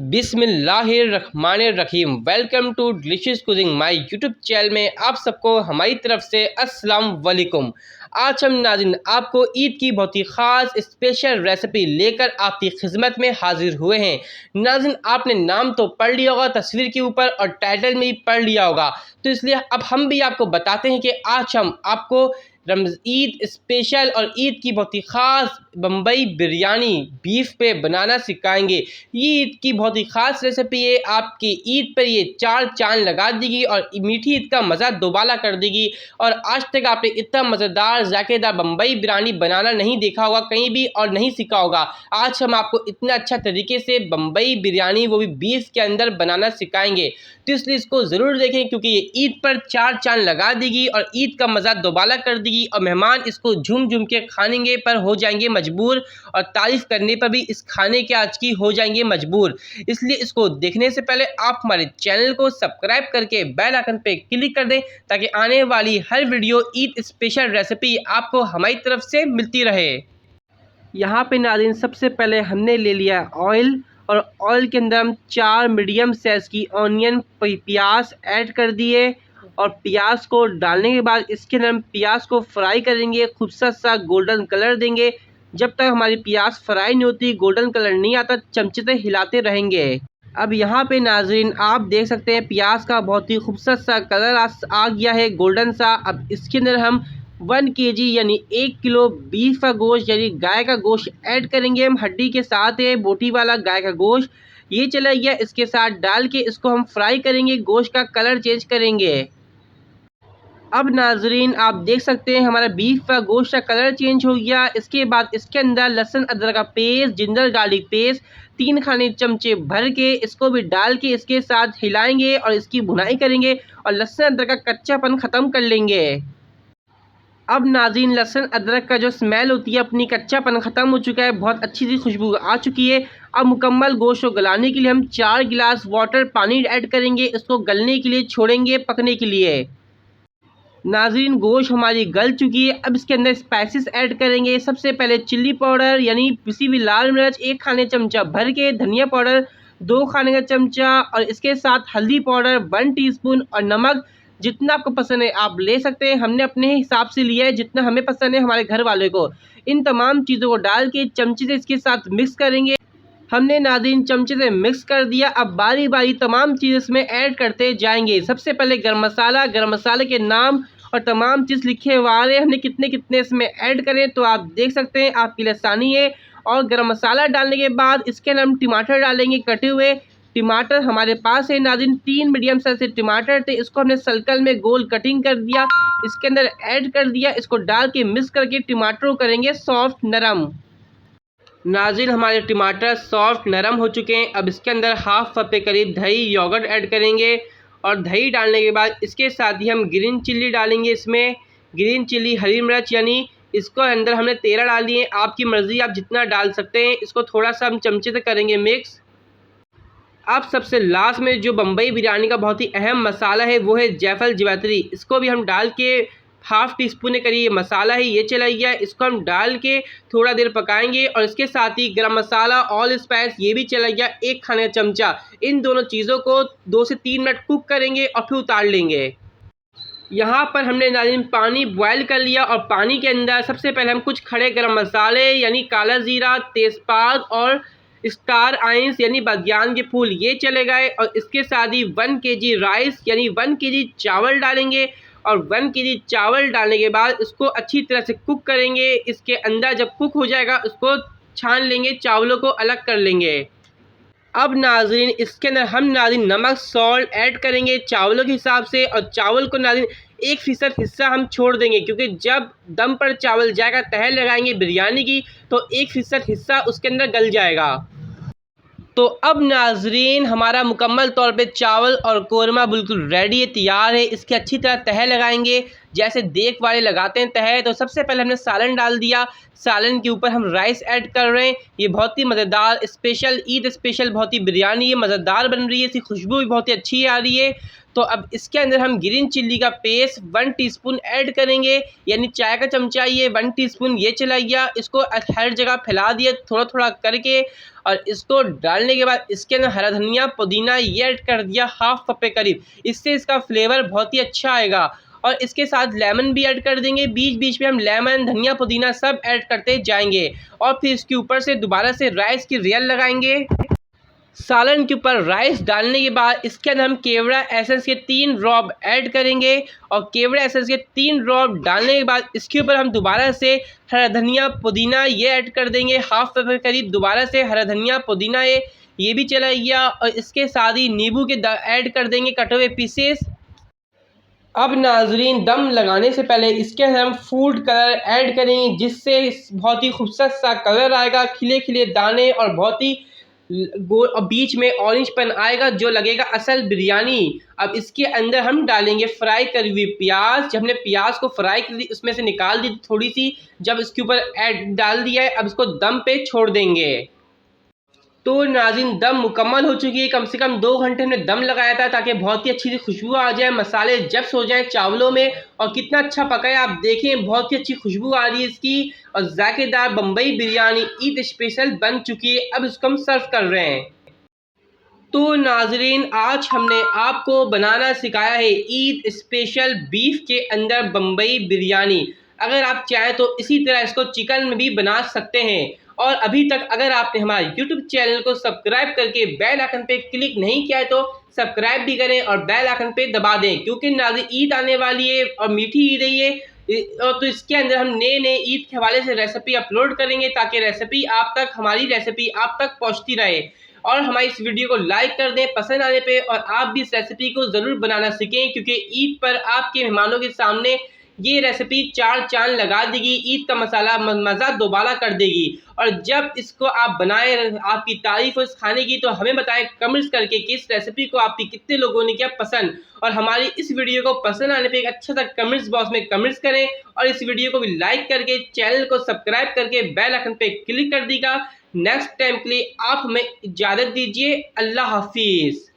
बिस्मिल्लाहिर्रहमानिर्रहीम। Welcome to delicious cooking my YouTube channel में आप सबको हमारी तरफ से अस्सलाम वालेकुम। आज हम नाज़रीन आपको ईद की बहुत ही ख़ास स्पेशल रेसिपी लेकर आपकी खिदमत में हाजिर हुए हैं। नाज़रीन आपने नाम तो पढ़ लिया होगा तस्वीर के ऊपर और टाइटल में भी पढ़ लिया होगा, तो इसलिए अब हम भी आपको बताते हैं कि आज हम आपको ईद स्पेशल और ईद की बहुत ही ख़ास बम्बई बिरयानी बीफ पे बनाना सिखाएंगे। ये ईद की बहुत ही ख़ास रेसिपी है, आपकी ईद पर ये चार चांद लगा देगी और मीठी ईद का मज़ा दोबाला कर देगी। और आज तक आपने इतना मज़ेदार जायकेदार बम्बई बिरयानी बनाना नहीं देखा होगा कहीं भी और नहीं सीखा होगा। आज हम आपको इतना अच्छा तरीके से बम्बई बिरयानी वो भी बीफ के अंदर बनाना सिखाएंगे, तो इसलिए इसको ज़रूर देखें क्योंकि ये ईद पर चार चांद लगा देगी और ईद का मज़ा दोबाला कर देगी और मेहमान इसको झूम झूम के खानेंगे पर हो जाएंगे मजबूर और तारीफ़ करने पर भी इस खाने के आज की हो जाएंगे मजबूर। इसलिए इसको देखने से पहले आप हमारे चैनल को सब्सक्राइब करके बेल आइकन पे क्लिक कर दें ताकि आने वाली हर वीडियो ईद स्पेशल रेसिपी आपको हमारी तरफ से मिलती रहे। यहाँ पे नाज़रीन सबसे पहले हमने ले लिया ऑयल और ऑयल के अंदर हम 4 मीडियम साइज़ की ऑनियन प्याज ऐड कर दिए और प्याज को डालने के बाद इसके अंदर हम प्याज को फ्राई करेंगे, खूबसूरत सा गोल्डन कलर देंगे। जब तक हमारी प्याज फ्राई नहीं होती, गोल्डन कलर नहीं आता, चमचे से हिलाते रहेंगे। अब यहाँ पे नाज़रीन आप देख सकते हैं प्याज का बहुत ही खूबसूरत सा कलर आ गया है गोल्डन सा। अब इसके अंदर हम 1 kg यानी 1 किलो बीफ का गोश्त यानी गाय का गोश्त ऐड करेंगे। हम हड्डी के साथ है बोटी वाला गाय का गोश्त ये चला गया, इसके साथ डाल के इसको हम फ्राई करेंगे, गोश्त का कलर चेंज करेंगे। अब नाजरीन आप देख सकते हैं हमारा बीफ का गोश्त का कलर चेंज हो गया। इसके बाद इसके अंदर लहसुन अदरक का पेस्ट, जिंजर गार्लिक पेस्ट 3 खाने चमचे भर के इसको भी डाल के इसके साथ हिलाएंगे और इसकी भुनाई करेंगे और लहसुन अदरक का कच्चापन ख़त्म कर लेंगे। अब नाज़रीन लहसुन अदरक का जो स्मेल होती है अपनी कच्चापन ख़त्म हो चुका है, बहुत अच्छी सी खुशबू आ चुकी है। अब मुकम्मल गोश्त को गलाने के लिए हम 4 गिलास वाटर पानी ऐड करेंगे, इसको गलने के लिए छोड़ेंगे पकने के लिए। नाज़रीन गोश्त हमारी गल चुकी है। अब इसके अंदर स्पाइसेस ऐड करेंगे। सबसे पहले चिल्ली पाउडर यानी पिसी हुई लाल मिर्च 1 खाने चमचा भर के, धनिया पाउडर 2 खाने का चमचा और इसके साथ हल्दी पाउडर 1 टीस्पून और नमक जितना आपको पसंद है आप ले सकते हैं। हमने अपने हिसाब से लिया है जितना हमें पसंद है हमारे घर वाले को। इन तमाम चीज़ों को डाल के चमचे से इसके साथ मिक्स करेंगे। हमने नाज़रीन चमचे से मिक्स कर दिया। अब बारी बारी तमाम चीज़ इसमें ऐड करते जाएंगे। सबसे पहले गरम मसाले के नाम और तमाम चीज़ लिखे हुए आ रहे हैं, हमने कितने कितने इसमें ऐड करें तो आप देख सकते हैं, आपकी लिए आसानी है। और गरम मसाला डालने के बाद इसके अंदर हम टमाटर डालेंगे, कटे हुए टमाटर हमारे पास है नाज़रीन 3 मीडियम साइज से टमाटर थे, इसको हमने सर्कल में गोल कटिंग कर दिया, इसके अंदर ऐड कर दिया। इसको डाल के मिक्स करके टमाटर को करेंगे सॉफ्ट नरम। नाज़रीन हमारे टमाटर सॉफ्ट नरम हो चुके हैं। अब इसके अंदर हाफ कप के करीब दही योगर्ट ऐड करेंगे और दही डालने के बाद इसके साथ ही हम ग्रीन चिल्ली डालेंगे। इसमें ग्रीन चिल्ली हरी मिर्च यानी इसको अंदर हमने 13 डाल दिए, आपकी मर्ज़ी आप जितना डाल सकते हैं। इसको थोड़ा सा हम चमचे से करेंगे मिक्स। अब सबसे लास्ट में जो बम्बई बिरयानी का बहुत ही अहम मसाला है वो है जायफल जावित्री, इसको भी हम डाल के हाफ़ टी स्पून के करीब मसाला है ये चला गया, इसको हम डाल के थोड़ा देर पकाएंगे और इसके साथ ही गरम मसाला ऑल स्पाइस ये भी चला गया 1 खाने का चमचा। इन दोनों चीज़ों को 2 से 3 मिनट कुक करेंगे और फिर उतार लेंगे। यहाँ पर हमने नाज़रीन पानी बॉयल कर लिया और पानी के अंदर सबसे पहले हम कुछ खड़े गरम मसाले यानी काला ज़ीरा, तेज़पात और स्टार आइंस यानी बदियान के फूल ये चले गए और इसके साथ ही 1 kg राइस यानी 1 kg चावल डालेंगे और 1 kg चावल डालने के बाद इसको अच्छी तरह से कुक करेंगे। इसके अंदर जब कुक हो जाएगा उसको छान लेंगे, चावलों को अलग कर लेंगे। अब नाज़रीन इसके अंदर हम नाज़रीन नमक सॉल्ट ऐड करेंगे चावलों के हिसाब से और चावल को नाज़रीन 1% हिस्सा हम छोड़ देंगे क्योंकि जब दम पर चावल जाएगा तह लगाएंगे बिरयानी की तो 1% हिस्सा उसके अंदर गल जाएगा। तो अब नाज़रीन हमारा मुकम्मल तौर पे चावल और कोरमा बिल्कुल रेडी है, तैयार है। इसकी अच्छी तरह तह लगाएंगे जैसे देख वाले लगाते हैं तह। तो सबसे पहले हमने सालन डाल दिया, सालन के ऊपर हम राइस ऐड कर रहे हैं। ये बहुत ही मज़ेदार स्पेशल ईद स्पेशल बहुत ही बिरयानी है, मज़ेदार बन रही है, इसकी खुशबू भी बहुत ही अच्छी आ रही है। तो अब इसके अंदर हम ग्रीन चिल्ली का पेस्ट 1 टीस्पून ऐड करेंगे, यानी चाय का चमचा ये 1 टीस्पून ये चला गया। इसको हर जगह फैला दिया थोड़ा थोड़ा करके, और इसको डालने के बाद इसके अंदर हरा धनिया पुदीना ये ऐड कर दिया हाफ कप के करीब। इससे इसका फ्लेवर बहुत ही अच्छा आएगा। और इसके साथ लेमन भी ऐड कर देंगे, बीच बीच में हम लेमन धनिया पुदीना सब ऐड करते जाएंगे। और फिर इसके ऊपर से दोबारा से राइस की रेल लगाएंगे। सालन के ऊपर राइस डालने के बाद इसके अंदर हम केवड़ा एसेंस के 3 ड्रॉप ऐड करेंगे, और केवड़ा एसेंस के 3 ड्रॉप डालने के बाद इसके ऊपर हम दोबारा से हरा धनिया पुदीना ये ऐड कर देंगे हाफ कप के करीब। दोबारा से हरा धनिया पुदीना ये भी चला गया, और इसके साथ ही नींबू के ऐड कर देंगे कटे हुए पीसेस। अब नाजरीन, दम लगाने से पहले इसके अंदर हम फूड कलर ऐड करेंगे, जिससे बहुत ही खूबसूरत सा कलर आएगा, खिले खिले दाने और बहुत ही गोल, और बीच में ऑरेंजपन आएगा जो लगेगा असल बिरयानी। अब इसके अंदर हम डालेंगे फ्राई करी हुई प्याज। जब हमने प्याज को फ्राई कर दी उसमें से निकाल दी थोड़ी सी, जब इसके ऊपर ऐड डाल दिया है, अब इसको दम पे छोड़ देंगे। तो नाज़रीन, दम मुकम्मल हो चुकी है। कम से कम 2 घंटे हमने दम लगाया था ताकि बहुत ही अच्छी सी खुशबू आ जाए, मसाले जब्स हो जाए चावलों में। और कितना अच्छा पका है आप देखें, बहुत ही अच्छी खुशबू आ रही है इसकी। और जायकेदार बम्बई बिरयानी ईद स्पेशल बन चुकी है। अब इसको हम सर्व कर रहे हैं। तो नाजरीन, आज हमने आपको बनाना सिखाया है ईद स्पेशल बीफ के अंदर बम्बई बिरयानी। अगर आप चाहें तो इसी तरह इसको चिकन में भी बना सकते हैं। और अभी तक अगर आपने हमारे YouTube चैनल को सब्सक्राइब करके बेल आइकन पे क्लिक नहीं किया है तो सब्सक्राइब भी करें और बेल आइकन पे दबा दें, क्योंकि नाज़रीन ईद आने वाली है और मीठी ईद है ये। और तो इसके अंदर हम नए नए ईद के हवाले से रेसिपी अपलोड करेंगे, ताकि रेसिपी आप तक हमारी रेसिपी आप तक पहुंचती रहे। और हमारी इस वीडियो को लाइक कर दें पसंद आने पे, और आप भी इस रेसिपी को ज़रूर बनाना सीखें, क्योंकि ईद पर आपके मेहमानों के सामने ये रेसिपी 4 चांद लगा देगी, ईद का मसाला मज़ा दोबारा कर देगी। और जब इसको आप बनाएं, आपकी तारीफ हो इस खाने की, तो हमें बताएं कमेंट्स करके कि इस रेसिपी को आपकी कितने लोगों ने किया पसंद। और हमारी इस वीडियो को पसंद आने पे एक अच्छा सा कमेंट्स बॉक्स में कमेंट्स करें, और इस वीडियो को भी लाइक करके चैनल को सब्सक्राइब करके बेल आइकन पे क्लिक कर दीजिएगा। नेक्स्ट टाइम के लिए आप हमें इजाज़त दीजिए। अल्लाह हाफिज़।